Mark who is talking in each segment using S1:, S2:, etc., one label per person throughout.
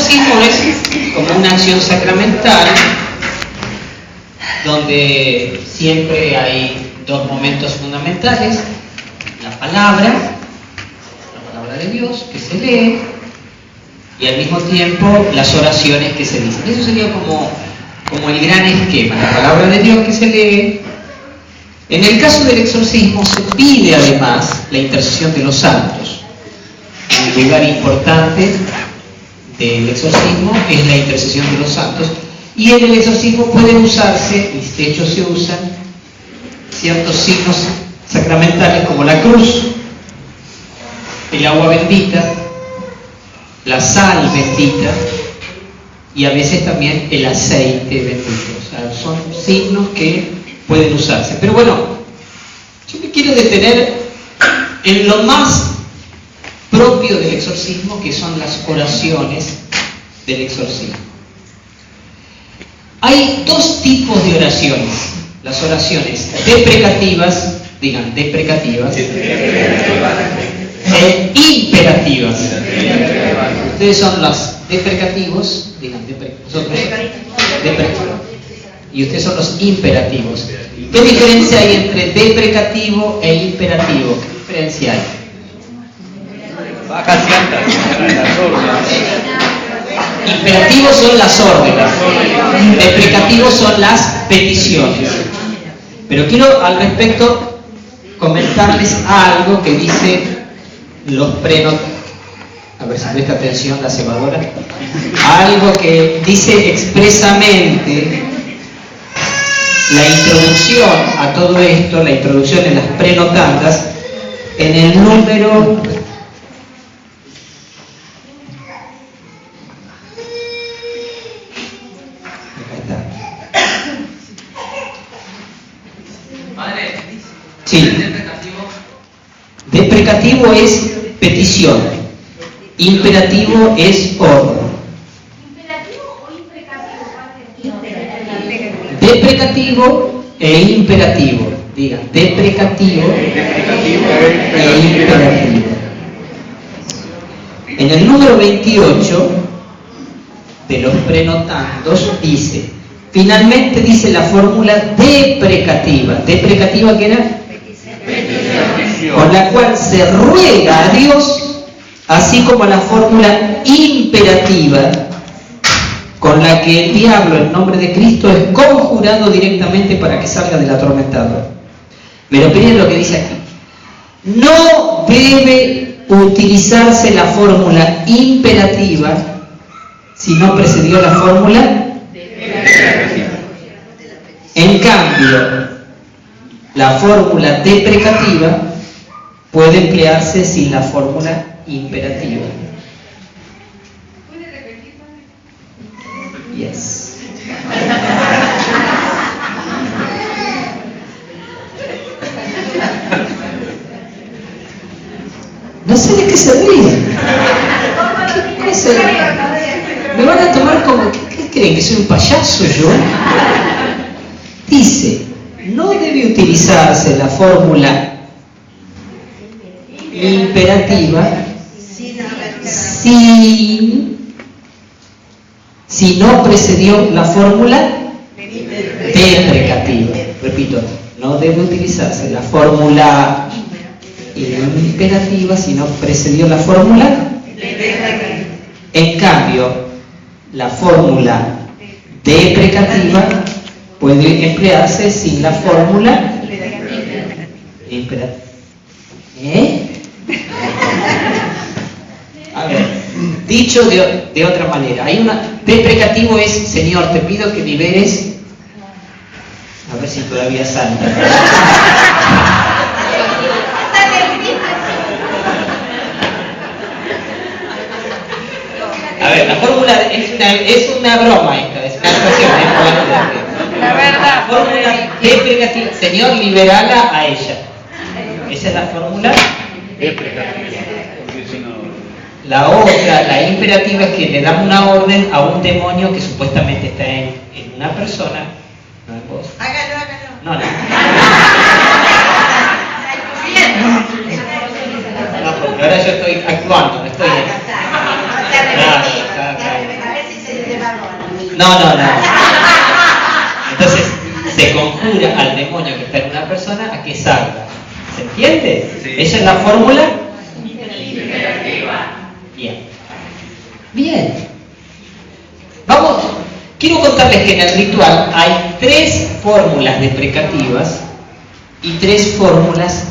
S1: exorcismo es como una acción sacramental donde siempre hay dos momentos fundamentales: la palabra de Dios que se lee y al mismo tiempo las oraciones que se dicen. Eso sería como el gran esquema: la palabra de Dios que se lee. En el caso del exorcismo se pide además la intercesión de los santos. Un lugar importante del exorcismo es la intercesión de los santos, y en el exorcismo pueden usarse, y de hecho se usan, ciertos signos sacramentales como la cruz, el agua bendita, la sal bendita y a veces también el aceite bendito. O sea, son signos que pueden usarse. Pero bueno, yo me quiero detener en lo más propio del exorcismo, que son las oraciones del exorcismo. Hay dos tipos de oraciones: las oraciones deprecativas, digan deprecativas, e imperativas. Ustedes son los deprecativos, digan deprecativos, y ustedes son los imperativos. ¿Qué diferencia hay entre deprecativo e imperativo? ¿Qué diferencia hay? Imperativos son las órdenes, deprecativos son las peticiones. Pero quiero al respecto comentarles algo que dice los a ver si presta atención la cebadora, algo que dice expresamente la introducción a todo esto, la introducción en las prenotandas, en el número sí. Deprecativo es petición, imperativo es orden.
S2: ¿Imperativo o imprecativo?
S1: Deprecativo e imperativo. Digan, deprecativo e imperativo. En el número 28 de los prenotandos dice, finalmente dice la fórmula deprecativa. ¿Deprecativa qué era? Con la cual se ruega a Dios, así como la fórmula imperativa, con la que el diablo en nombre de Cristo es conjurado directamente para que salga del atormentador. Pero miren lo que dice aquí: no debe utilizarse la fórmula imperativa si no precedió la fórmula. En cambio, la fórmula deprecativa puede emplearse sin la fórmula imperativa.
S2: ¿Puede repetir?
S1: Yes. No sé de qué se ríen. ¿Qué cosa? ¿Me van a tomar como... ¿Qué creen? ¿Que soy un payaso yo? Dice, no debe utilizarse la fórmula imperativa si no precedió la fórmula deprecativa. Repito, no debe utilizarse la fórmula imperativa si no precedió la fórmula. En cambio, la fórmula deprecativa puede emplearse sin la fórmula imperativa. A ver, dicho de otra manera, hay una deprecativo es: Señor, te pido que liberes. A ver si todavía salta. A ver, la fórmula es una broma esta, es una actuación,
S2: La verdad.
S1: La fórmula deprecativa: Señor, liberala a ella. Esa es la fórmula deprecativa. La otra, la imperativa, es que le dan una orden a un demonio que supuestamente está en una persona, no en vos.
S2: Hágalo.
S1: No. No, porque ahora yo estoy actuando, no estoy en... Claro. No. Entonces se conjura al demonio que está en una persona a que salga. ¿Se entiende?
S3: Sí.
S1: Esa es la fórmula.
S2: Imperativa.
S1: Bien. Vamos. Quiero contarles que en el ritual hay 3 fórmulas deprecativas y 3 fórmulas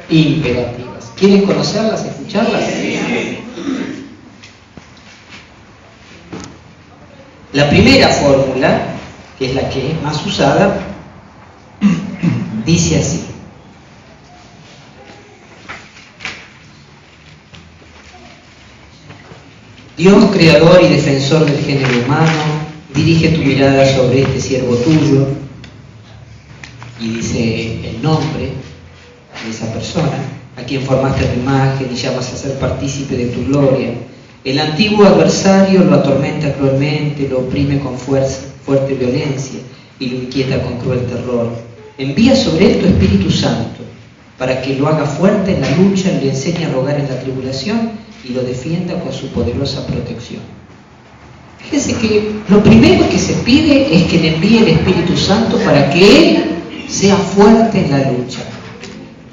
S1: imperativas. ¿Quieren conocerlas, escucharlas? La primera fórmula, que es la que es más usada, dice así. Dios, creador y defensor del género humano, dirige tu mirada sobre este siervo tuyo, y dice el nombre de esa persona, a quien formaste tu imagen y llamas a ser partícipe de tu gloria. El antiguo adversario lo atormenta cruelmente, lo oprime con fuerte violencia y lo inquieta con cruel terror. Envía sobre él tu Espíritu Santo para que lo haga fuerte en la lucha, le enseñe a rogar en la tribulación y lo defienda con su poderosa protección. Fíjense que lo primero que se pide es que le envíe el Espíritu Santo para que él sea fuerte en la lucha.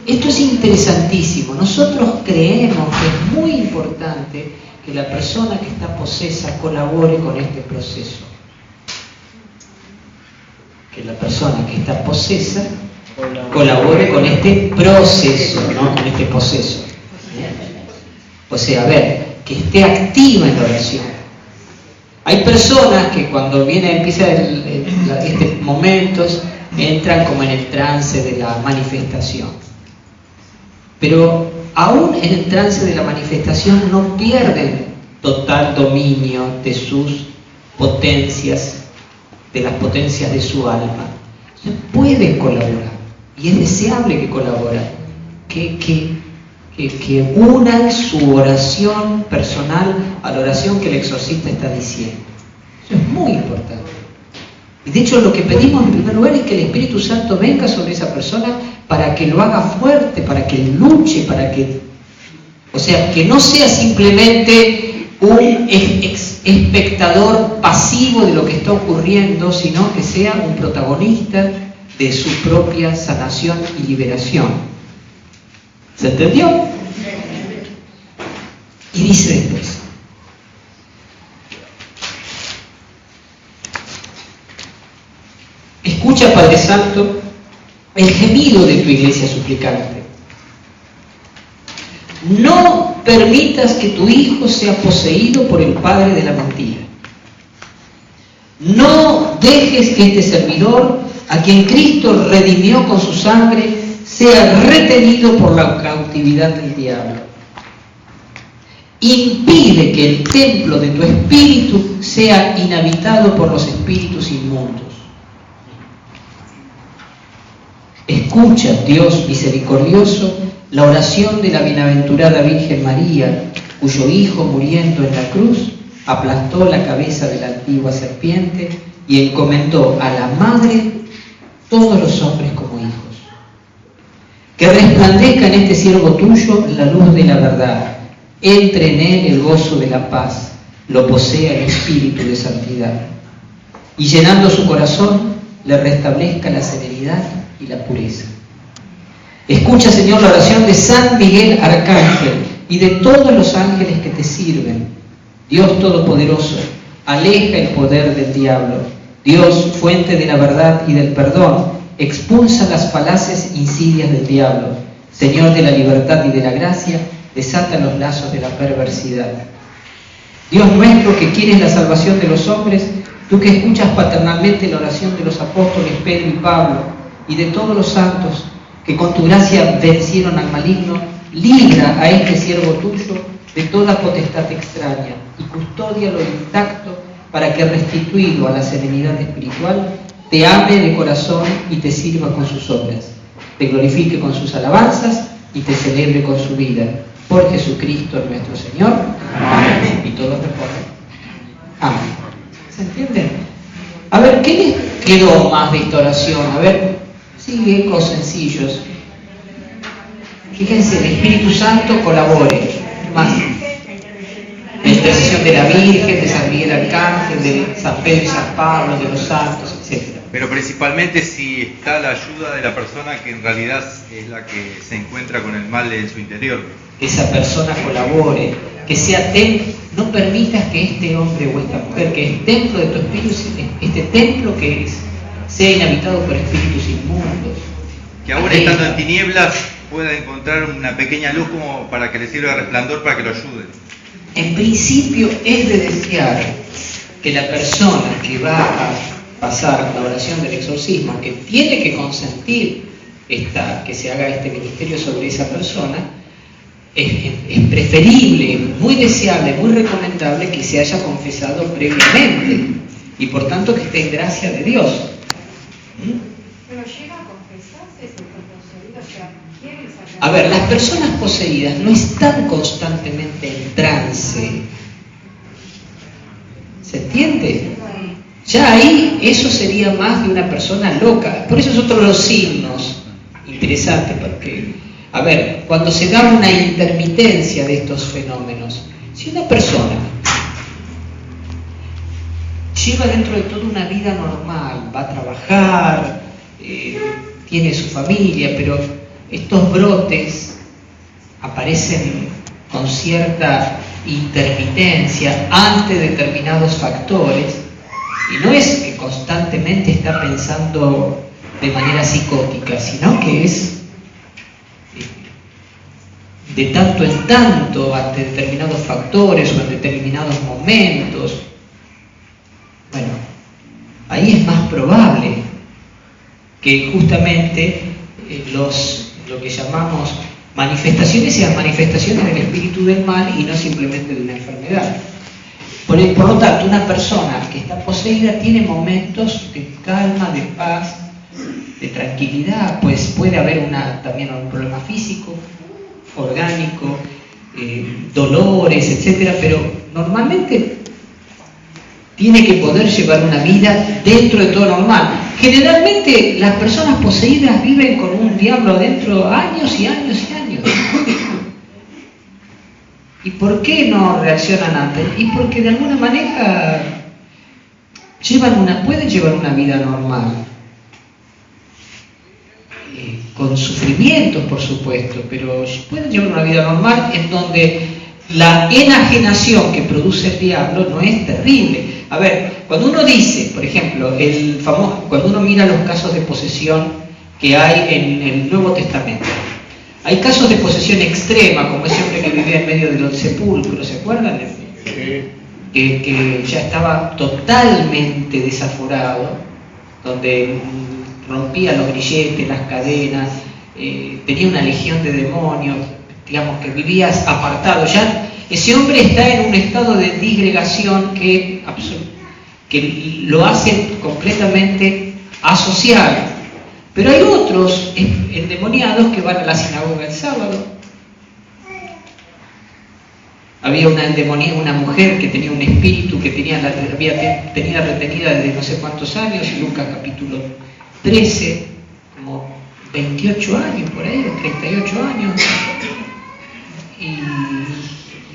S1: Esto es interesantísimo. Nosotros creemos que es muy importante que la persona que está posesa colabore con este proceso. Que la persona que está posesa colabore con este proceso, no con este proceso. O sea, a ver, que esté activa en la oración. Hay personas que cuando empieza este momentos, entran como en el trance de la manifestación. Pero aún en el trance de la manifestación no pierden total dominio de sus potencias, de las potencias de su alma. Entonces pueden colaborar, y es deseable que colaboren, que unan su oración personal a la oración que el exorcista está diciendo. Eso es muy importante. Y de hecho lo que pedimos en primer lugar es que el Espíritu Santo venga sobre esa persona para que lo haga fuerte, para que luche, o sea, que no sea simplemente un espectador pasivo de lo que está ocurriendo, sino que sea un protagonista de su propia sanación y liberación. ¿Se entendió? Y dice después: escucha, Padre Santo, el gemido de tu iglesia suplicante. No permitas que tu hijo sea poseído por el padre de la mentira. No dejes que este servidor, a quien Cristo redimió con su sangre, sea retenido por la cautividad del diablo. Impide que el templo de tu espíritu sea inhabitado por los espíritus inmundos. Escucha, Dios misericordioso, la oración de la bienaventurada Virgen María, cuyo Hijo, muriendo en la cruz, aplastó la cabeza de la antigua serpiente y encomendó a la Madre todos los hombres como hijos. Que resplandezca en este siervo tuyo la luz de la verdad, entre en él el gozo de la paz, lo posea el espíritu de santidad, y llenando su corazón le restablezca la serenidad y la pureza. Escucha, Señor, la oración de San Miguel Arcángel y de todos los ángeles que te sirven. Dios Todopoderoso, aleja el poder del diablo. Dios, fuente de la verdad y del perdón, expulsa las falaces insidias del diablo. Señor de la libertad y de la gracia, desata los lazos de la perversidad. Dios nuestro, que quieres la salvación de los hombres, tú que escuchas paternalmente la oración de los apóstoles Pedro y Pablo y de todos los santos que con tu gracia vencieron al maligno, libra a este siervo tuyo de toda potestad extraña y custódialo intacto para que, restituido a la serenidad espiritual, te ame de corazón y te sirva con sus obras, te glorifique con sus alabanzas y te celebre con su vida. Por Jesucristo nuestro Señor. Amén. Y todos responden: amén. ¿Se entiende? A ver, ¿qué les quedó más de esta oración? A ver, sí, ecos sencillos. Fíjense, el Espíritu Santo colabore. Más. La intercesión de la Virgen, de San Miguel del arcángel, de San Pedro y San Pablo, de los santos, etc.
S3: Pero principalmente si está la ayuda de la persona que en realidad es la que se encuentra con el mal en su interior.
S1: Que esa persona colabore, que sea no permitas que este hombre o esta mujer, que es templo de tu espíritu, este templo que es, sea inhabitado por espíritus inmundos.
S3: Que aún estando en tinieblas pueda encontrar una pequeña luz como para que le sirva de resplandor para que lo ayude.
S1: En principio es de desear que la persona que va a pasar la oración del exorcismo, que tiene que consentir que se haga este ministerio sobre esa persona, es preferible, muy deseable, muy recomendable que se haya confesado previamente y por tanto que esté en gracia de Dios.
S4: Pero llega a confesarse si está poseído, o sea, quiere sacar.
S1: A ver, las personas poseídas no están constantemente en trance. ¿Se entiende? Ya ahí eso sería más de una persona loca. Por eso es otro de los signos interesantes, porque, a ver, cuando se da una intermitencia de estos fenómenos, si una persona lleva dentro de todo una vida normal, va a trabajar, tiene su familia, pero estos brotes aparecen con cierta intermitencia ante determinados factores, y no es que constantemente está pensando de manera psicótica, sino que es de tanto en tanto ante determinados factores o en determinados momentos. Bueno, ahí es más probable que justamente lo que llamamos manifestaciones sean manifestaciones del espíritu del mal y no simplemente de una enfermedad. Por lo tanto, una persona que está poseída tiene momentos de calma, de paz, de tranquilidad, pues puede haber también un problema físico, orgánico, dolores, etcétera, pero normalmente tiene que poder llevar una vida dentro de todo normal. Generalmente las personas poseídas viven con un diablo adentro años y años y años. ¿Y por qué no reaccionan antes? Y porque de alguna manera pueden llevar una vida normal. Con sufrimientos, por supuesto, pero pueden llevar una vida normal en donde la enajenación que produce el diablo no es terrible. A ver, cuando uno dice, por ejemplo, cuando uno mira los casos de posesión que hay en el Nuevo Testamento, hay casos de posesión extrema, como ese hombre que vivía en medio de los sepulcros, ¿se acuerdan? Que ya estaba totalmente desaforado, donde rompía los grilletes, las cadenas, tenía una legión de demonios, digamos que vivías apartado. Ya ese hombre está en un estado de disgregación que lo hace completamente asociado. Pero hay otros endemoniados que van a la sinagoga el sábado. Había una mujer que tenía un espíritu que tenía retenida desde no sé cuántos años, en Lucas capítulo 13, como 28 años por ahí, o 38 años, y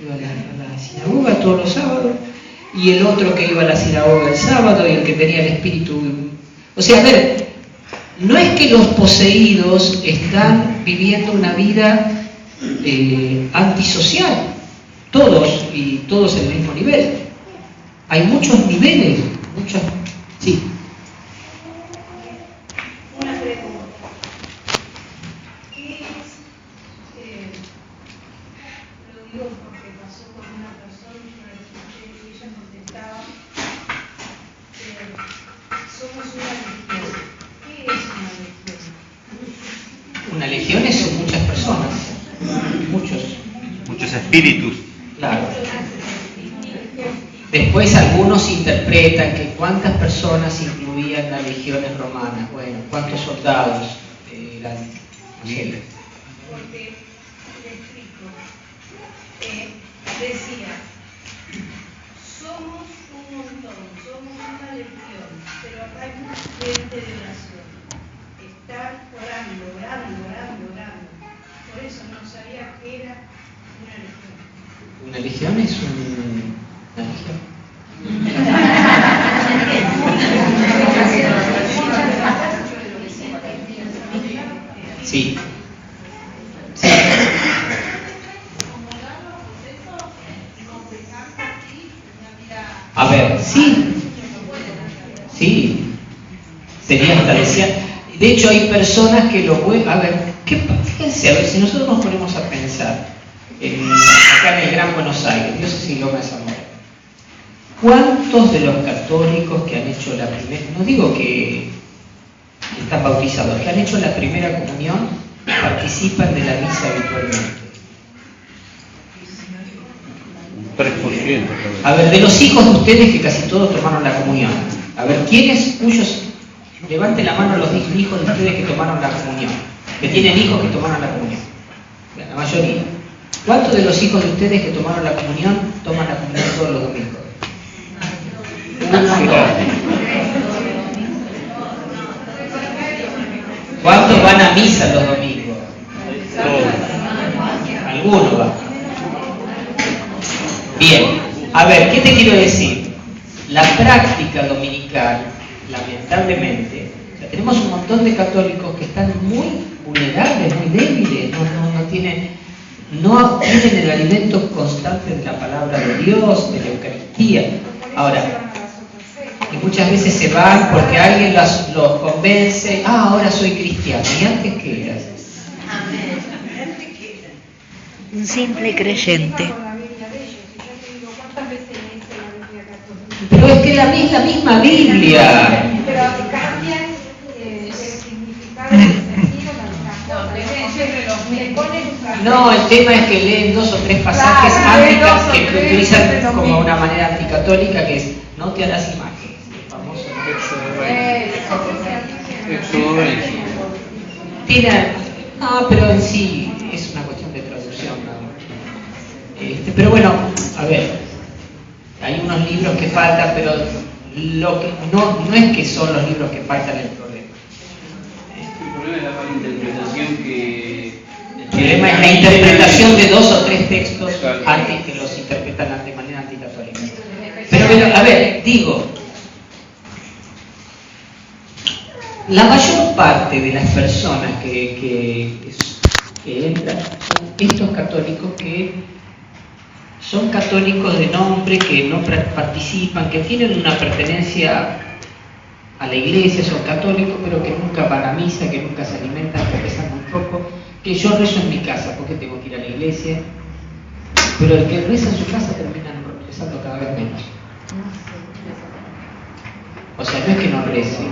S1: iba a la sinagoga todos los sábados, y el otro que iba a la sinagoga el sábado, y el que tenía el espíritu. O sea, a ver, no es que los poseídos están viviendo una vida antisocial, todos en el mismo nivel. Hay muchos niveles, sí.
S4: Una pregunta. ¿Qué es, lo digo porque pasó con una persona, yo la escuché y ella contestaba, somos una legión. ¿Qué es una legión?
S1: Una legión son muchas personas,
S3: Muchos espíritus.
S1: claro. Después algunos interpretan que cuántas personas incluían las legiones romanas. Bueno, cuántos soldados eran.
S4: Porque, le explico, decía, somos un montón, somos una legión, pero acá hay un frente de oración. Estar orando. Por eso no sabía qué era una legión.
S1: Una legión es una legión. Sí, sí, sería hasta desear. De hecho, hay personas que lo pueden. A ver, fíjense, a ver, si nosotros nos ponemos a pensar acá en el Gran Buenos Aires, Dios es Loma de Zamora, ¿cuántos de los católicos que han hecho la primera, no digo que están bautizados, que han hecho la primera comunión, participan de la misa habitualmente?
S5: 3%.
S1: A ver, de los hijos de ustedes, que casi todos tomaron la comunión, a ver, ¿quiénes cuyos? Levanten la mano los hijos de ustedes que tomaron la comunión, que tienen hijos que tomaron la comunión. La mayoría. ¿Cuántos de los hijos de ustedes que tomaron la comunión toman la comunión todos los domingos? ¿Cuántos van a misa los domingos? Algunos van. Bien, a ver, ¿qué te quiero decir? La práctica dominical, lamentablemente, o sea, tenemos un montón de católicos que están muy vulnerables, muy débiles, no tienen el alimento constante de la palabra de Dios, de la Eucaristía. Ahora, y muchas veces se van porque alguien los convence, ahora soy cristiano. ¿Y antes qué eras?
S6: Un simple creyente.
S1: Pero es que es la misma Biblia.
S4: Pero cambian el significado del sentido
S1: No, el tema es que leen 2 o 3 pasajes que utilizan como una manera anticatólica, que es no te harás imágenes. El famoso
S5: Éxodo 20.
S1: No, pero en sí es una cuestión de traducción. Pero bueno, a ver, hay unos libros que faltan, pero no es que son los libros que faltan el problema.
S5: El problema es la mala interpretación que...
S1: El problema es la interpretación de 2 o 3 textos antes que los interpretan de manera anticatólica. Pero a ver, digo, la mayor parte de las personas que entran son estos católicos que son católicos de nombre, que no participan, que tienen una pertenencia a la iglesia, son católicos, pero que nunca van a misa, que nunca se alimentan, que rezan muy poco, que yo rezo en mi casa, porque tengo que ir a la iglesia, pero el que reza en su casa termina rezando cada vez menos. O sea, no es que no rece,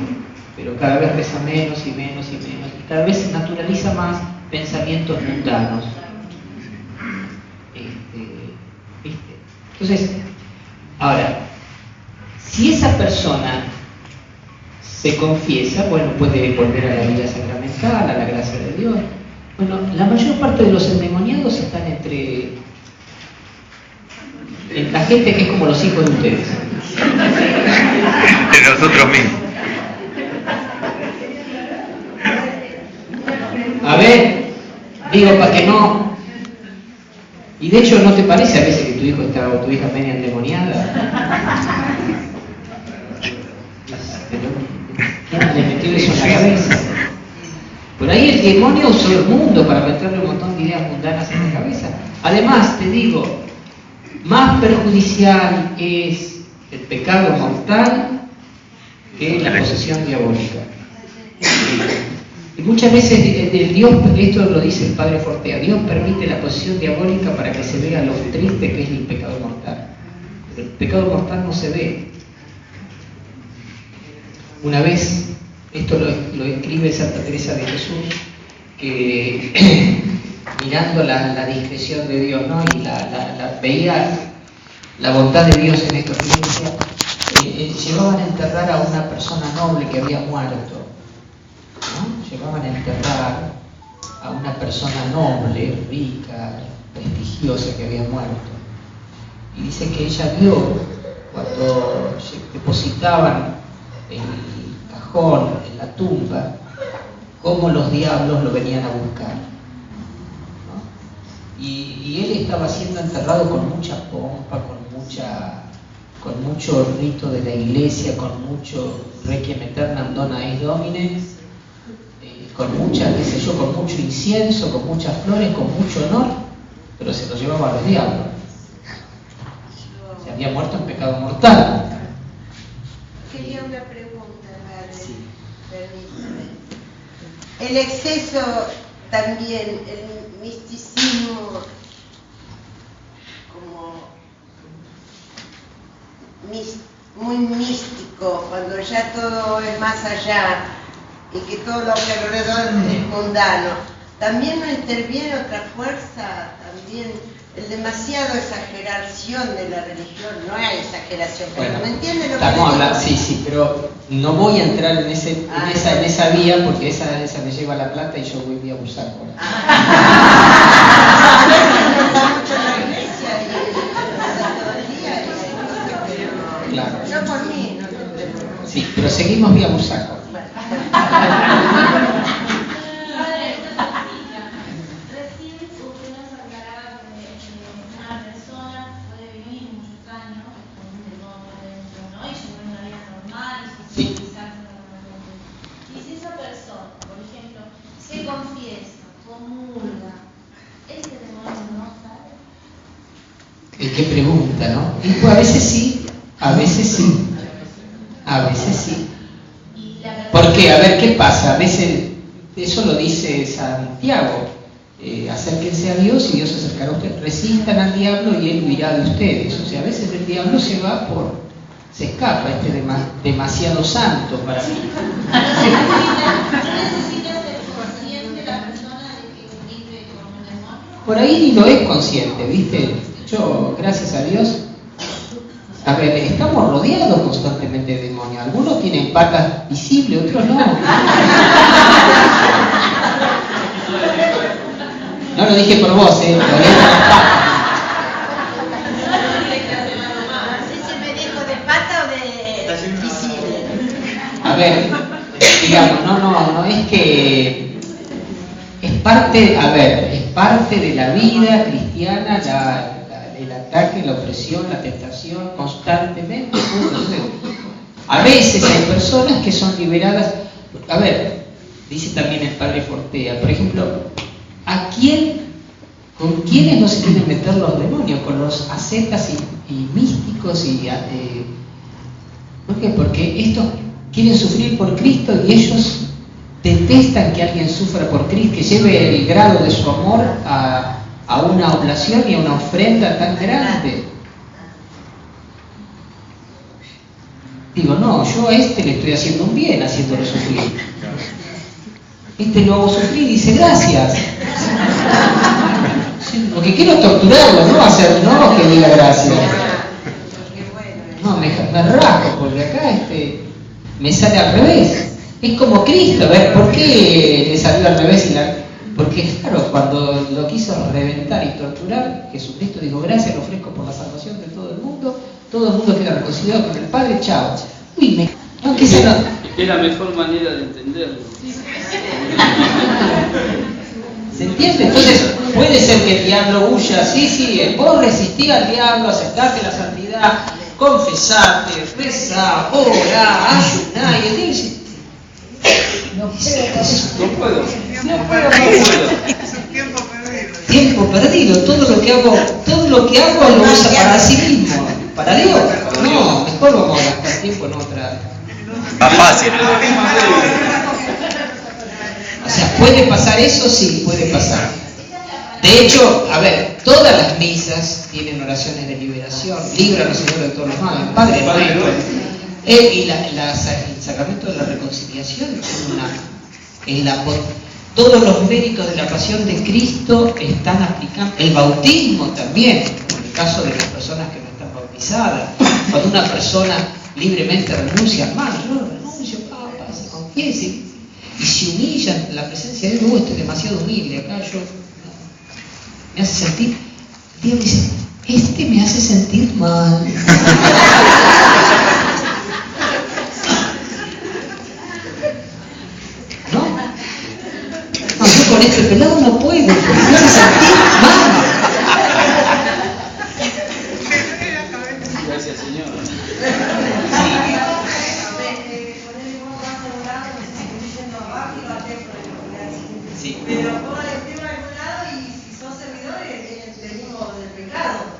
S1: pero cada vez reza menos y menos y menos, y cada vez se naturaliza más pensamientos mundanos. Entonces, ahora, si esa persona se confiesa, bueno, puede volver a la vida sacramental, a la gracia de Dios. Bueno, la mayor parte de los endemoniados están entre la gente que es como los hijos de ustedes.
S3: De nosotros mismos.
S1: A ver, digo, para que no... Y de hecho, ¿no te parece a veces que tu hijo está o tu hija media endemoniada? Le metió eso en la cabeza. Por ahí el demonio usó el mundo para meterle un montón de ideas mundanas en la cabeza. Además, te digo, más perjudicial es el pecado mortal que la posesión diabólica. Y muchas veces Dios, esto lo dice el padre Fortea, Dios permite la posesión diabólica para que se vea lo triste que es el pecado mortal. Pero el pecado mortal no se ve. Una vez, esto lo escribe Santa Teresa de Jesús, que mirando la discreción de Dios, ¿no? Y veía la bondad de Dios en esta iglesia, llevaban a enterrar a una persona noble que había muerto. ¿No? Llevaban a enterrar a una persona noble, rica, prestigiosa que había muerto. Y dice que ella vio cuando depositaban el cajón en la tumba, cómo los diablos lo venían a buscar. ¿No? Y él estaba siendo enterrado con mucha pompa, con mucho rito de la iglesia, con mucho requiem aeternam dona eis Domine, con mucho incienso, con muchas flores, con mucho honor, pero se lo llevaba a los diablos. Se había muerto en pecado mortal.
S7: el exceso también, el misticismo como muy místico, cuando ya todo es más allá y que todo lo que alrededor es mundano. También no interviene otra fuerza, también el demasiado exageración de la religión. No hay exageración, pero
S1: Bueno,
S7: ¿me entiende lo que
S1: estamos
S7: le digo?
S1: hablando, sí, pero no voy a entrar en esa vía porque esa me lleva la plata y yo voy a abusar por ahí.
S7: Está mucho en la iglesia y todo el día y
S1: Claro.
S7: yo por mí no te entiendo.
S1: Sí, pero seguimos vía Busaco.
S8: Recién usted nos aclaraba que una persona puede vivir muchos años con un demonio dentro, ¿no? Y llevar una vida normal y socializarse normalmente. Y si esa persona, por ejemplo, se confiesa, comulga, ¿ese demonio no sale?
S1: El que pregunta, ¿no? Y pues a veces sí, a veces sí, a veces sí. ¿Por qué? A ver, ¿qué pasa? A veces, eso lo dice Santiago, acérquense a Dios y Dios se acercará a ustedes. Resistan al diablo y Él huirá de ustedes. O sea, a veces el diablo se escapa, demasiado santo para mí.
S8: ¿Necesita ser consciente la persona de que vive con un demonio?
S1: Por ahí ni lo es consciente, ¿viste? Yo, gracias a Dios, a ver, estamos rodeados constantemente de demonios. Algunos tienen patas visibles, otros no. No lo dije por vos, lo leí por las patas.
S7: ¿Ese me dijo de pata o de visible?
S1: A ver, digamos, no, es que es parte de la vida cristiana, el ataque, la opresión, la tentación constantemente. A veces hay personas que son liberadas. A ver, dice también el padre Fortea, por ejemplo, ¿con quiénes no se quieren meter los demonios? Con los ascetas y místicos ¿por qué? Porque estos quieren sufrir por Cristo y ellos detestan que alguien sufra por Cristo, que lleve el grado de su amor a una oblación y a una ofrenda tan grande. Digo, no, yo a este le estoy haciendo un bien haciéndolo sufrir. Este lo hago sufrir y dice gracias. Lo que quiero es torturarlo, no que diga gracias. No, me rasco, porque acá me sale al revés. Es como Cristo, a ver, ¿por qué le salió al revés? Porque claro, cuando lo quiso reventar y torturar, Jesucristo dijo, gracias, lo ofrezco por la salvación de todo el mundo queda reconciliado con el Padre, chao. Uy,
S5: Es la mejor manera de entenderlo.
S1: ¿Se entiende? Entonces, puede ser que el diablo huya, sí, vos resistí al diablo, aceptaste la santidad, confesate, rezá, orá, ayuná, y el diablo dice,
S5: No puedo.
S1: tiempo perdido, todo lo que hago lo usa para sí mismo, para Dios. No, mejor vamos a gastar tiempo en otra.
S3: Más fácil.
S1: O sea, ¿puede pasar eso? Sí, puede pasar. De hecho, a ver, todas las misas tienen oraciones de liberación. Líbranos, Señor, de todos los males. Padre nuestro. Y el sacramento de la reconciliación todos los méritos de la pasión de Cristo están aplicando. El bautismo también, en el caso de las personas que no están bautizadas. Cuando una persona libremente renuncia, hermano, yo renuncio, papá, se confiesa y se humilla ante la presencia de Dios. Esto es demasiado humilde, acá me hace sentir. Dios me dice, me hace sentir mal. No, yo con este pelado no puedo, porque me hace sentir mal.
S5: Gracias, Señor.
S1: Sí.
S4: Pero vos decimos a algún lado y si sos servidores, venimos del pecado,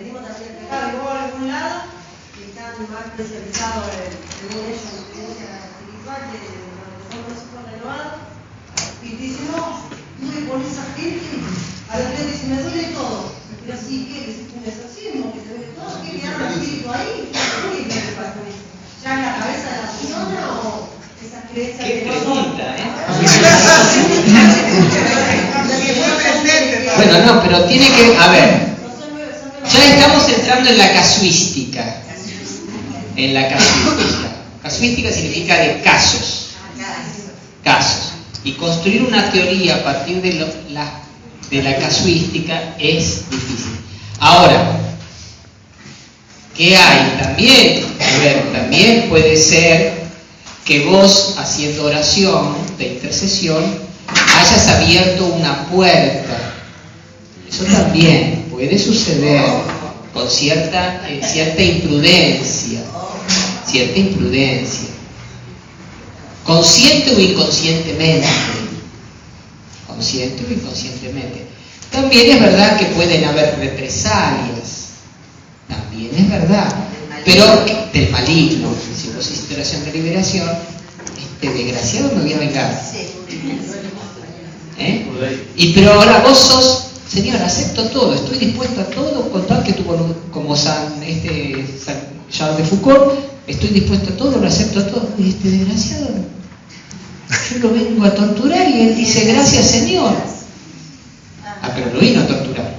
S4: venimos también del pecado, y vos a algún lado que están más especializados en una experiencia espiritual de los que son los hijos renovados,
S9: Y te dice, no, tú le pones a gente, a la gente dice, me duele todo. Pero así que es un exorcismo, que te duele todo, que le habla el espíritu ahí, ¿qué tiene que ver con eso? ¿Ya en la cabeza de la persona o esas creencias
S1: Qué
S9: que no son?
S1: pregunta, Bueno, no, pero tiene que, a ver, ya estamos entrando en la casuística. En la casuística. Casuística significa de casos. Casos. Y construir una teoría a partir de la casuística es difícil. Ahora, ¿qué hay? También, a ver, también puede ser que vos, haciendo oración de intercesión, hayas abierto una puerta. Eso también puede suceder con cierta imprudencia. Cierta imprudencia. Consciente o inconscientemente. Consciente o inconscientemente. También es verdad que pueden haber represalias. También es verdad. Pero del maligno. Si vos hiciste oración de liberación, este desgraciado me voy a vengar. Y pero ahora vos sos, Señor, acepto todo, estoy dispuesto a todo, con tal que tu voluntad, como San Charles de Foucault, estoy dispuesto a todo, lo acepto a todo. Y este desgraciado, yo lo vengo a torturar y él dice, gracias Señor. Pero lo vino a torturar.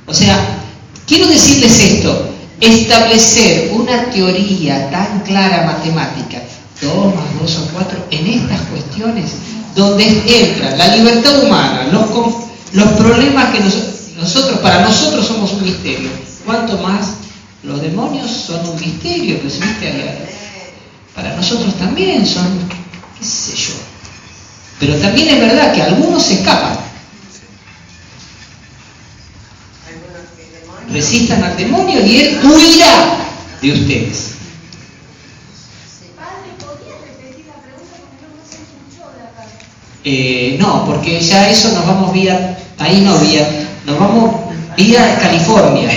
S1: O sea, quiero decirles esto, establecer una teoría tan clara matemática, 2 más 2 son 4, en estas cuestiones, donde entra la libertad humana, los problemas que nosotros, para nosotros somos un misterio, cuanto más los demonios son un misterio, pues para nosotros también son, qué sé yo. Pero también es verdad que algunos se escapan. Resistan al demonio y él huirá de ustedes.
S8: Padre, ¿podrías repetir la pregunta porque no se escuchó de acá?
S1: No, porque ya eso nos vamos vía, nos vamos vía California.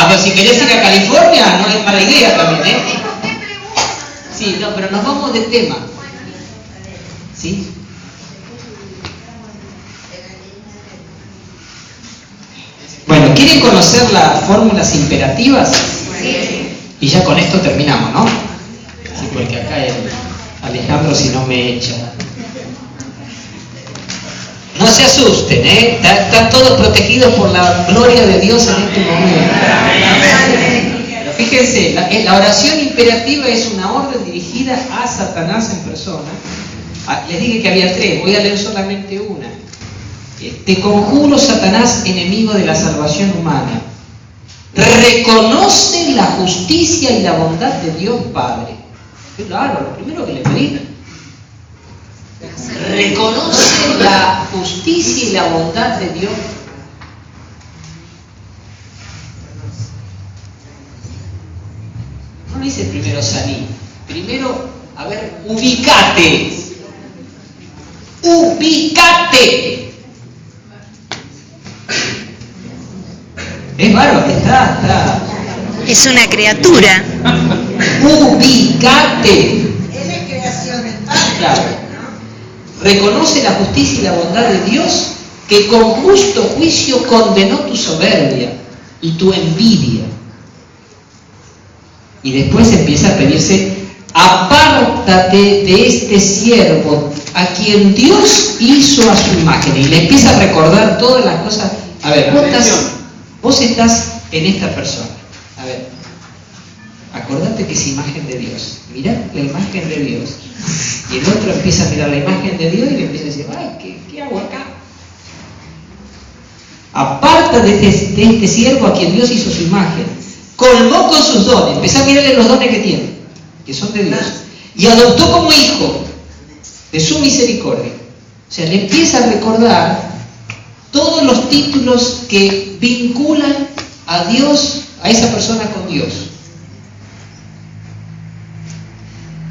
S1: Pero si querés ir a California, no es mala idea también, Sí, no, pero nos vamos del tema. ¿Sí? Bueno, ¿quieren conocer las fórmulas imperativas? Sí. Y ya con esto terminamos, ¿no? Sí, porque acá Alejandro si no me echa. No se asusten, están todos protegidos por la gloria de Dios en este momento. Pero fíjense, la oración imperativa es una orden dirigida a Satanás en persona. Les dije que había 3, voy a leer solamente una. Te conjuro, Satanás, enemigo de la salvación humana. Reconoce la justicia y la bondad de Dios Padre. Claro, lo primero que le pedí. Reconoce la justicia y la bondad de Dios. No dice primero salí. Primero, a ver, ubicate. Ubicate. Es bárbaro, está.
S6: Es una criatura.
S1: Ubicate.
S7: Él es creación del Padre.
S1: Claro. Reconoce la justicia y la bondad de Dios, que con justo juicio condenó tu soberbia y tu envidia. Y después empieza a pedirse, apártate de este siervo a quien Dios hizo a su imagen. Y le empieza a recordar todas las cosas. A ver, vos estás en esta persona. A ver, acordate que es imagen de Dios. Mirá la imagen de Dios. Y el otro empieza a mirar la imagen de Dios y le empieza a decir, ay, ¿qué hago acá? Aparta de este siervo a quien Dios hizo su imagen. Colmó con sus dones. Empezá a mirarle los dones que tiene, que son de Dios. Y adoptó como hijo de su misericordia. O sea, le empieza a recordar todos los títulos que vinculan a Dios, a esa persona con Dios.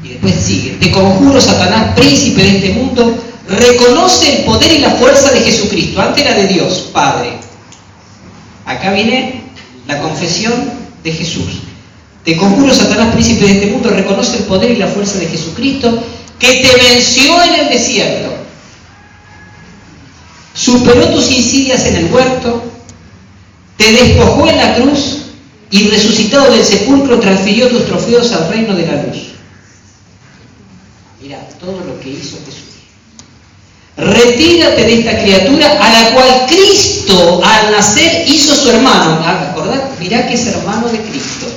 S1: Y después sigue, te conjuro, Satanás, príncipe de este mundo, reconoce el poder y la fuerza de Jesucristo. Antes era de Dios, Padre. Acá viene la confesión de Jesús. Te conjuro, Satanás, príncipe de este mundo, reconoce el poder y la fuerza de Jesucristo, que te venció en el desierto, superó tus insidias en el huerto, te despojó en la cruz y resucitado del sepulcro transfirió tus trofeos al reino de la luz. Mira todo lo que hizo Jesús. Retírate de esta criatura a la cual Cristo al nacer hizo su hermano. ¿Acordad? Mirá que es hermano de Cristo.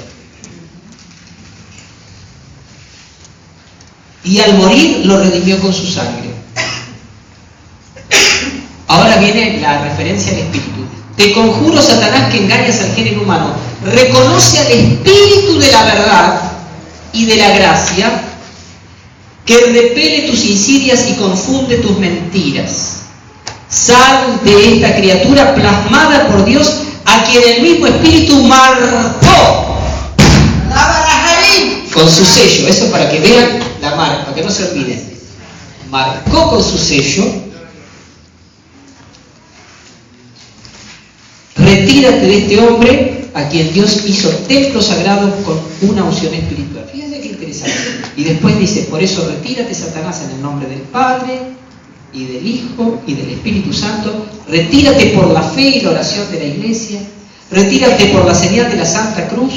S1: Y al morir lo redimió con su sangre. Ahora viene la referencia al Espíritu. Te conjuro, Satanás, que engañas al género humano. Reconoce al Espíritu de la verdad y de la gracia, que repele tus insidias y confunde tus mentiras. Sal de esta criatura plasmada por Dios, a quien el mismo Espíritu marcó con su sello. Eso para que vean la marca, para que no se olviden. Marcó con su sello. Retírate de este hombre a quien Dios hizo templo sagrado con una unción espiritual. Fíjense qué interesante. Y después dice, por eso retírate, Satanás, en el nombre del Padre y del Hijo y del Espíritu Santo. Retírate por la fe y la oración de la Iglesia. Retírate por la señal de la Santa Cruz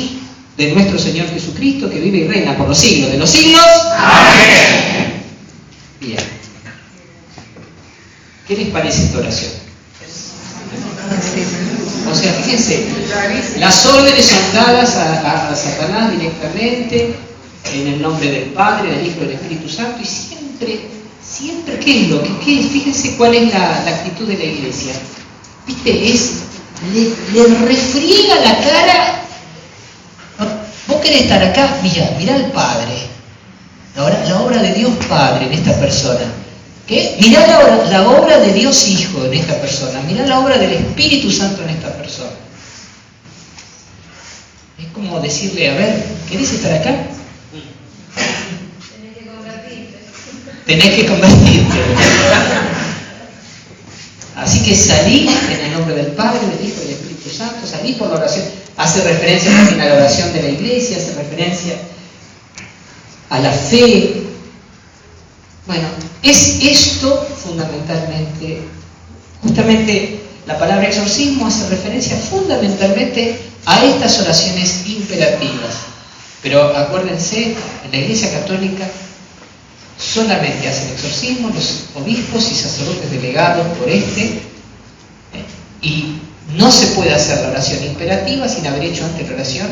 S1: de nuestro Señor Jesucristo, que vive y reina por los siglos de los siglos. Amén. Bien. ¿Qué les parece esta oración? O sea, fíjense, las órdenes son dadas a Satanás directamente en el nombre del Padre, del Hijo y del Espíritu Santo, y siempre, ¿qué es lo que es? Fíjense cuál es la actitud de la Iglesia. ¿Viste? Le refriega la cara. Vos querés estar acá, mirá al Padre, la obra de Dios Padre en esta persona. ¿Qué? Mirá la obra de Dios Hijo en esta persona, mirá la obra del Espíritu Santo en esta persona. Es como decirle, a ver, ¿querés estar acá? Tenés que convertirte. Así que salí en el nombre del Padre, del Hijo y del Espíritu Santo, salí por la oración. Hace referencia también a la oración de la Iglesia, hace referencia a la fe. Bueno, es esto fundamentalmente, justamente la palabra exorcismo hace referencia fundamentalmente a estas oraciones imperativas. Pero acuérdense, en la Iglesia Católica solamente hacen exorcismo los obispos y sacerdotes delegados por y no se puede hacer la oración imperativa sin haber hecho antes la oración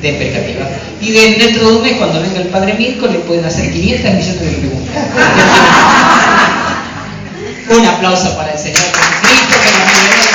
S1: deprecativa. Y dentro de un mes, cuando venga el Padre Mirko, le pueden hacer 500 millones de preguntas. Un aplauso para el Señor Jesucristo.